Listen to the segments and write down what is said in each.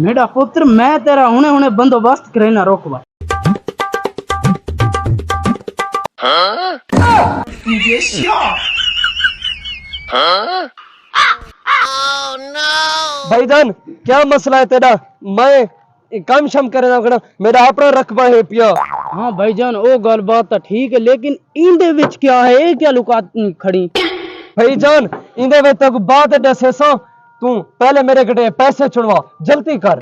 मेरा पुत्र मैं तेरा हुने हुने बंदोबस्त करे ना रोकवा। भाईजान क्या मसला है तेरा? मैं काम शम करे ना मेरा अपना रकबा है पिया। हाँ भाईजान ओ गल बात तो ठीक है, लेकिन इंदे विच क्या है, ये क्या लुका खड़ी? भाईजान इंदे वे तक बात दसे सो, तू पहले मेरे कटे पैसे छुड़वा, जल्दी कर।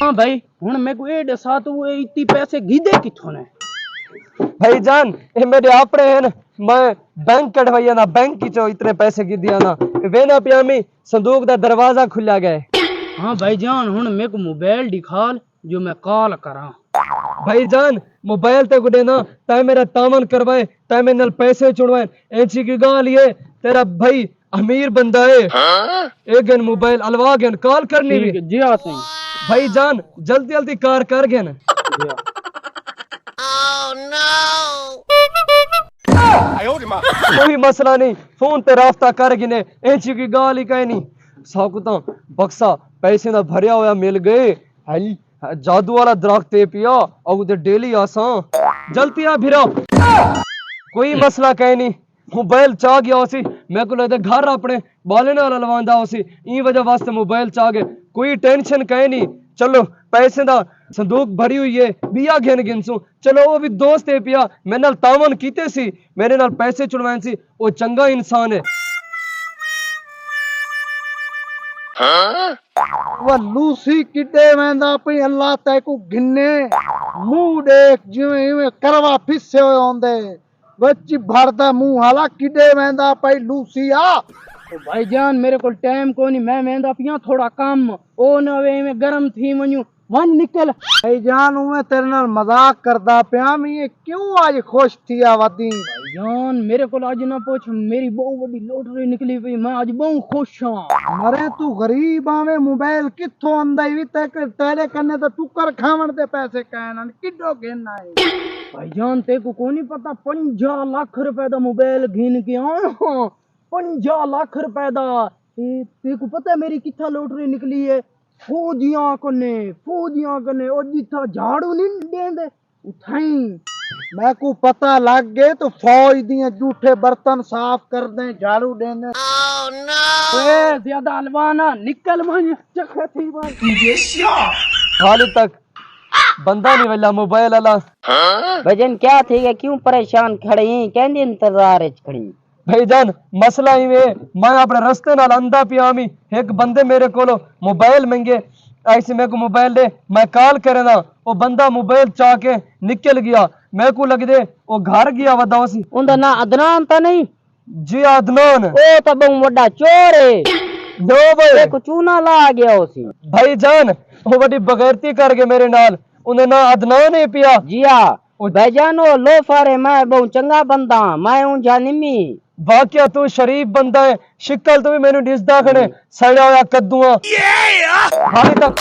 हाँ भाई हुन मेरे को ये दसा तू इतनी पैसे गीदे किथों ने? भाईजान ये मेरे आपड़े हैं ना, मैं बैंक कढ़वाइया ना, बैंक की चो इतने पैसे की दिया ना, वे ना पियामी संदूक दा दरवाजा खुला गए। हाँ भाईजान हुन मेरे को मोबाइल दिखाल जो मैं कॉल करा। भाईजान मोबाइल ते गुडे ना ताए मेरा तामन करवाए, ताए मेरे नाल पैसे छुड़वाए, ऐसी की गाल ये तेरा भाई अमीर बंदा है। एक गन मोबाइल अलवा गन कॉल करनी भी। जी हाँ सही भाईजान जल्दी जल्दी कार कर गन। कोई मसला नहीं, फोन पे रास्ता कर गिने, ऐसी की गाल ही कहीं नहीं। साकुता बक्सा पैसे ना भरिया होया मिल गए, हल जादू वाला दरख्त ते पिया और उधर डेली आसा जल्दी आ भिरा। कोई मसला कहीं नहीं, मोबाइल चाह गया उसी, मैं को लगता घर अपने बाले नाल लवांदा उसी, ई वजह वास्ते मोबाइल चाह गए। कोई टेंशन कहीं नहीं, चलो पैसे दा संदूक भरी हुई है, बिया गिन गिनसू। चलो वो भी दोस्त है पिया, मेरे नाल तावन कीते सी, मेरे नाल पैसे छुड़वाए सी, वो चंगा इंसान है। वह लूसी किडे वेंदा पई, अल्लाह तैकू गिने मुंह देख जिवें इवें करवा फिसे होए होंदे, बच्ची भरदा मुंह हाला किडे वेंदा पई लूसी आ। तो भाईजान मेरे को टाइम को नहीं, मैं वेंदा पिया थोड़ा काम ओ न वे में गरम थी वन्यू वन निकल। भाईजान उवें तेरे नाल मजाक करदा पिया, मैं क्यों आज खुश थी आवादी? भाईजान मेरे को आज ना पूछ, मेरी बहुत बड़ी लॉटरी निकली पई, मैं आज बहुत खुश हां। मरे तू गरीब आवे, मोबाइल किथों आंदा ही तेरे कन्ने तो टुकर खावण दे पैसे कहना किडो गिनना है। भाईजान तेको को नहीं पता 50 लाख रुपए दा मोबाइल घिन के आया, 50 लाख रुपए दा। तेको पता है मेरी किथा लॉटरी निकली है? फौजियां कने ओ जिथा झाड़ू नहीं देंदे उठाई। मैं को पता लग गए तो फौज दिए जूठे बर्तन साफ कर दे, झाड़ू देने। ए ज्यादा अलवाना निकल मन चख थी हाल तक बंदा नहीं वाला मोबाइल वाला। भजन क्या थी है, क्यों परेशान खड़ी, कहंदी इंतजार है खड़ी? भाईजान मसला ही वे, मैं अपने रास्ते नाल अंधा पियामी, एक बंदे मेरे को मोबाइल मंगे, ऐसे मेरे को मोबाइल दे, मैं कॉल करे ना, वो बंदा मोबाइल चाह के निकल गया, मेरे को लग दे वो घर गया वदा सी। उनदा ना अदनान तो नहीं? जी अदनान ओ तो बहु बड़ा चोर है, दो भाई एक चूना ला गया उसी। भाईजान वो बड़ी बगैरती कर गए मेरे नाल, उन्हें ना अदनान है पिया। जी हाँ भाईजान वो लोफर है, मैं बहु चंगा बंदा, मैं हूं जानिमी। वाकया तू शरीफ बंदा है, शिकल तू भी मैंने डिसदा खड़े सड़ा हुआ कद्दूआ हाली तक